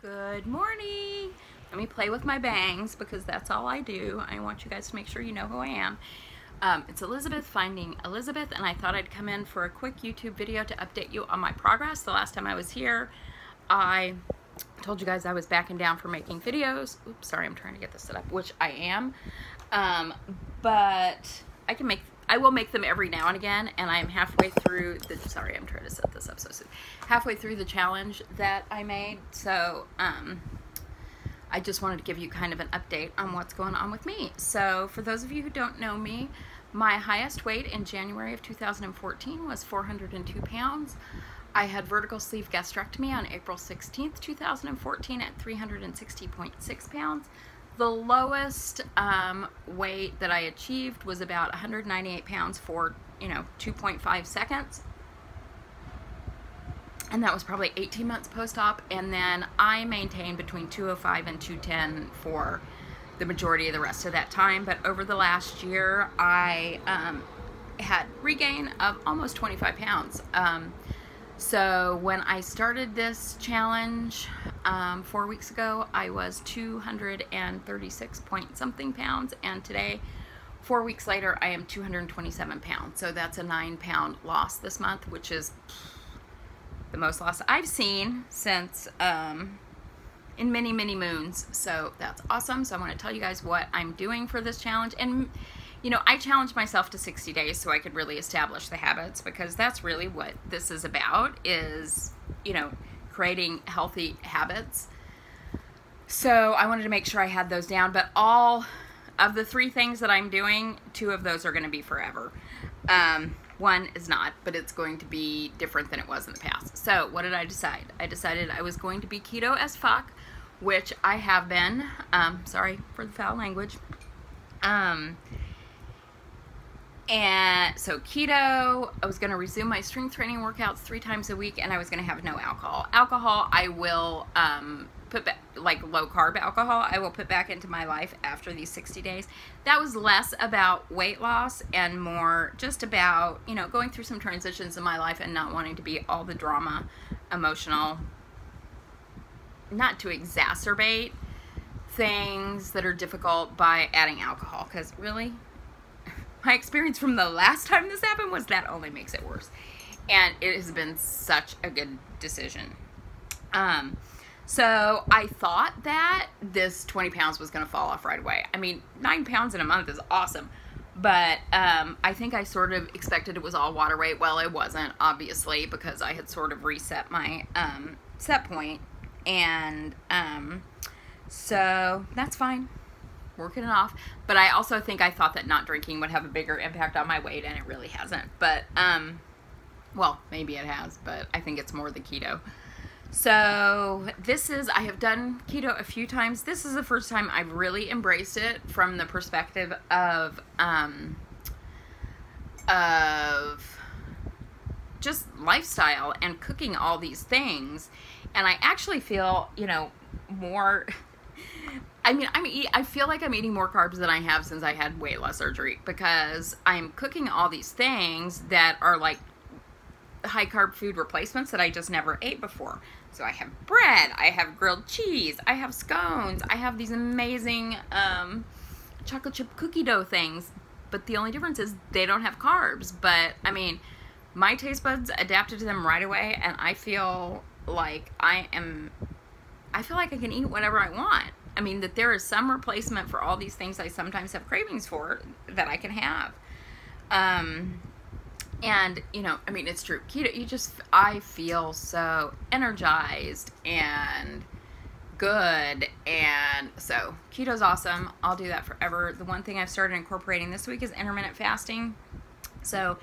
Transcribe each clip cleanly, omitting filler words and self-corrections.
Good morning. Let me play with my bangs because that's all I do. I want you guys to make sure you know who I am. It's Elizabeth finding Elizabeth, and I thought I'd come in for a quick YouTube video to update you on my progress. The last time I was here, I told you guys I was backing down for making videos. Oops, sorry, I'm trying to get this set up, which I am. But I will make them every now and again, and I'm halfway through the, sorry, I'm trying to set this up so soon. Halfway through the challenge that I made, so I just wanted to give you kind of an update on what's going on with me. So for those of you who don't know me, my highest weight in January of 2014 was 402 pounds. I had vertical sleeve gastrectomy on April 16th, 2014 at 360.6 pounds. The lowest weight that I achieved was about 198 pounds for, 2.5 seconds. And that was probably 18 months post-op. And then I maintained between 205 and 210 for the majority of the rest of that time. But over the last year, I had regain of almost 25 pounds. So when I started this challenge 4 weeks ago, I was 236 point something pounds, and today, 4 weeks later, I am 227 pounds. So that's a 9-pound loss this month, which is the most loss I've seen since in many, many moons. So that's awesome. So I want to tell you guys what I'm doing for this challenge. And I challenged myself to 60 days so I could really establish the habits, because that's really what this is about, is, creating healthy habits. So I wanted to make sure I had those down, but all of the 3 things that I'm doing, 2 of those are going to be forever. 1 is not, but it's going to be different than it was in the past. So what did I decide? I decided I was going to be keto as fuck, which I have been. Sorry for the foul language. And so keto, I was going to resume my strength training workouts 3 times a week, and I was going to have no alcohol. Alcohol, I will put back, like low carb alcohol, I will put back into my life after these 60 days. That was less about weight loss and more just about, going through some transitions in my life and not wanting to be all the drama, emotional, not to exacerbate things that are difficult by adding alcohol, because really, my experience from the last time this happened was that only makes it worse. And it has been such a good decision. So I thought that this 20 pounds was going to fall off right away. I mean, 9 pounds in a month is awesome. But I think I sort of expected it was all water weight. Well, it wasn't, obviously, because I had sort of reset my set point. And so that's fine. Working it off. But I also think I thought that not drinking would have a bigger impact on my weight, and it really hasn't. But well, maybe it has, but I think it's more the keto. So I have done keto a few times. This is the first time I've really embraced it from the perspective of just lifestyle and cooking all these things. And I actually feel, more, I feel like I'm eating more carbs than I have since I had weight loss surgery, because I'm cooking all these things that are like high carb food replacements that I just never ate before. So I have bread, I have grilled cheese, I have scones, I have these amazing chocolate chip cookie dough things, but the only difference is they don't have carbs. But I mean, my taste buds adapted to them right away, and I feel like I can eat whatever I want. I mean, that there is some replacement for all these things I sometimes have cravings for that I can have. And, it's true. Keto, I feel so energized and good. And so keto's awesome. I'll do that forever. The one thing I've started incorporating this week is intermittent fasting. So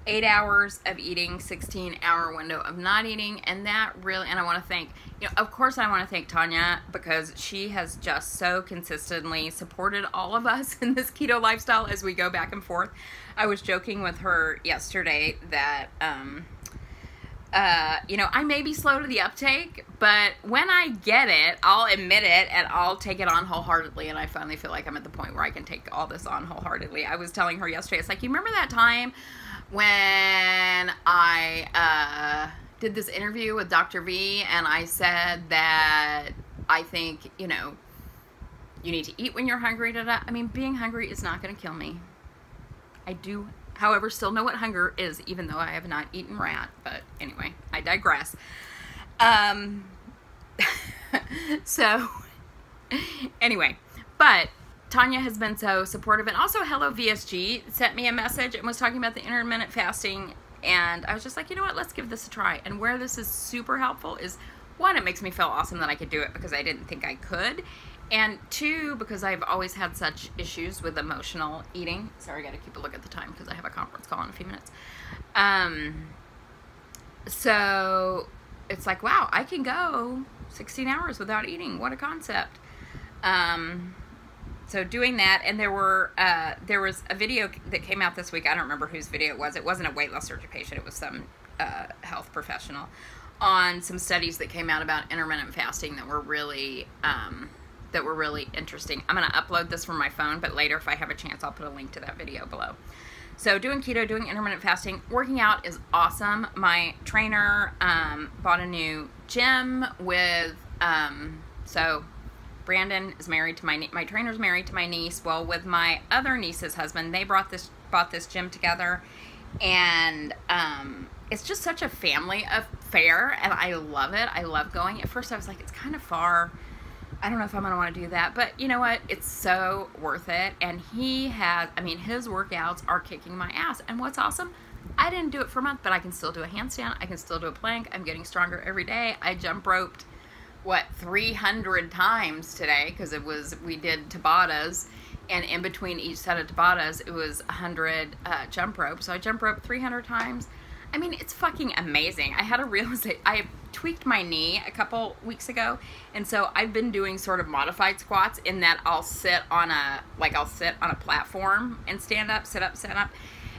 8 hours of eating, 16-hour window of not eating. And that really, and I want to thank, of course I want to thank Tanya, because she has just so consistently supported all of us in this keto lifestyle as we go back and forth. I was joking with her yesterday that, I may be slow to the uptake, but when I get it, I'll admit it and I'll take it on wholeheartedly. And I finally feel like I'm at the point where I can take all this on wholeheartedly. I was telling her yesterday, it's like, you remember that time when I did this interview with Dr. V, and I said that I think, you know, you need to eat when you're hungry. I mean, being hungry is not going to kill me. I do, however, still know what hunger is, even though I have not eaten rat. But anyway, I digress. So, anyway, but Tanya has been so supportive. And also, Hello VSG sent me a message and was talking about the intermittent fasting. And I was just like, you know what, let's give this a try. And where this is super helpful is, one, it makes me feel awesome that I could do it because I didn't think I could. And two, because I've always had such issues with emotional eating. Sorry, I got to keep a look at the time because I have a conference call in a few minutes. So it's like, wow, I can go 16 hours without eating. What a concept. So doing that, and there was a video that came out this week. I don't remember whose video it was. It wasn't a weight loss surgery patient. It was some health professional on some studies that came out about intermittent fasting that were really interesting. I'm going to upload this from my phone, but later if I have a chance, I'll put a link to that video below. So doing keto, doing intermittent fasting, working out is awesome. My trainer bought a new gym with, so Brandon is married to my trainer's married to my niece. Well, with my other niece's husband, they bought this gym together, and it's just such a family affair, and I love it. I love going. At first I was like, it's kind of far. I don't know if I'm going to want to do that, but you know what? It's so worth it. And he has, I mean, his workouts are kicking my ass. And what's awesome, I didn't do it for a month, but I can still do a handstand. I can still do a plank. I'm getting stronger every day. I jump roped, 300 times today, because we did Tabatas, and in between each set of Tabatas, it was 100 jump rope. So I jump rope 300 times. I mean, it's fucking amazing. I had a realization. I tweaked my knee a couple weeks ago, and so I've been doing sort of modified squats in that I'll sit on a platform and stand up, sit up, stand up.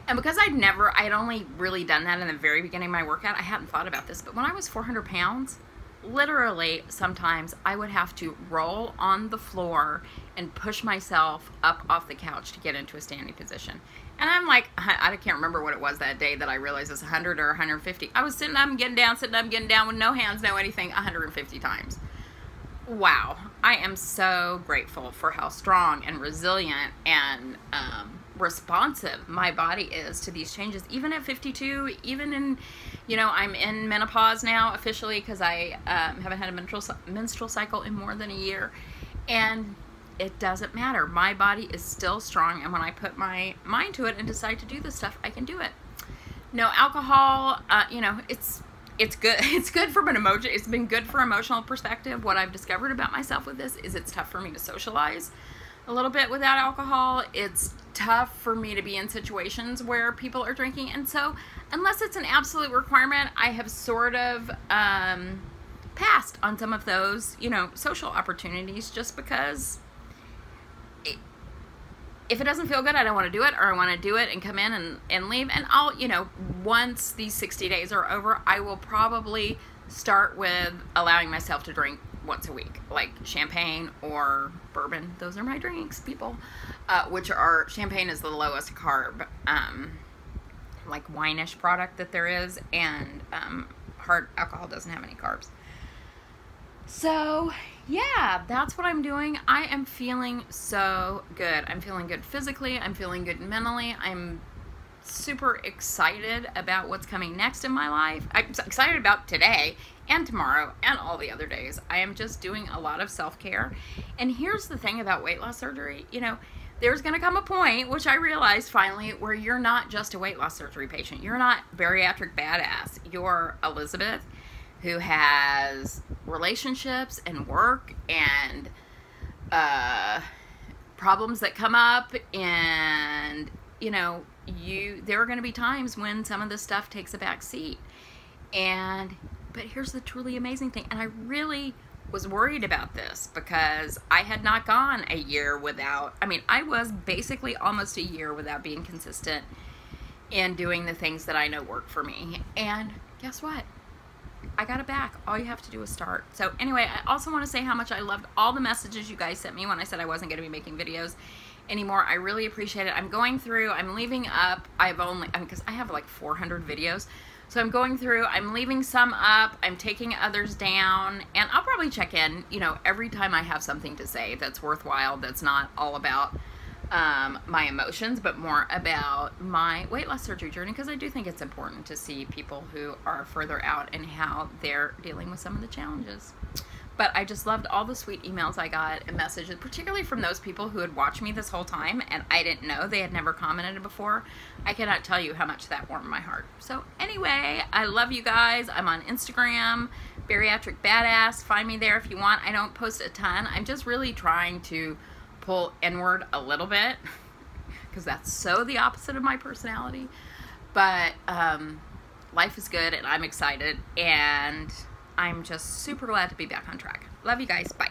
And because I'd only really done that in the very beginning of my workout, I hadn't thought about this. But when I was 400 pounds, literally sometimes I would have to roll on the floor and push myself up off the couch to get into a standing position. And I'm like, I can't remember what it was that day that I realized it was 100 or 150. I was sitting up and getting down, with no hands, no anything, 150 times. Wow. I am so grateful for how strong and resilient and responsive my body is to these changes. Even at 52, even in, I'm in menopause now officially because I haven't had a menstrual cycle in more than a year. And it doesn't matter. My body is still strong, and when I put my mind to it and decide to do this stuff, I can do it. No alcohol, it's good. It's good from an emotion. It's been good for emotional perspective. What I've discovered about myself with this is it's tough for me to socialize a little bit without alcohol. It's tough for me to be in situations where people are drinking, and so unless it's an absolute requirement, I have sort of passed on some of those, social opportunities just because if it doesn't feel good, I don't want to do it, or I want to do it and come in and leave. And I'll, once these 60 days are over, I will probably start with allowing myself to drink once a week, like champagne or bourbon. Those are my drinks, people, champagne is the lowest carb, like wine-ish product that there is, and hard alcohol doesn't have any carbs. So, yeah, that's what I'm doing. I am feeling so good. I'm feeling good physically. I'm feeling good mentally. I'm super excited about what's coming next in my life. I'm excited about today and tomorrow and all the other days. I am just doing a lot of self-care. And here's the thing about weight loss surgery. There's going to come a point, which I realized finally, where you're not just a weight loss surgery patient. You're not bariatric badass. You're Elizabeth, who has relationships and work and problems that come up, and there are going to be times when some of this stuff takes a back seat. But here's the truly amazing thing, and I really was worried about this because I had not gone a year without, I was basically almost a year without being consistent in doing the things that I know work for me. And guess what? I got it back. All you have to do is start. So anyway, I also want to say how much I loved all the messages you guys sent me when I said I wasn't going to be making videos anymore. I really appreciate it. I'm going through, I'm leaving up, because I have like 400 videos, So I'm going through, I'm leaving some up, I'm taking others down, and I'll probably check in, you know, every time I have something to say that's worthwhile, that's not all about my emotions, but more about my weight loss surgery journey, because I do think it's important to see people who are further out and how they're dealing with some of the challenges. But I just loved all the sweet emails I got and messages, particularly from those people who had watched me this whole time and I didn't know, they had never commented before. I cannot tell you how much that warmed my heart. So anyway, I love you guys. I'm on Instagram, Bariatric Badass. Find me there if you want. I don't post a ton. I'm just really trying to pull inward a little bit because that's so the opposite of my personality. But life is good and I'm excited, and I'm just super glad to be back on track. Love you guys. Bye.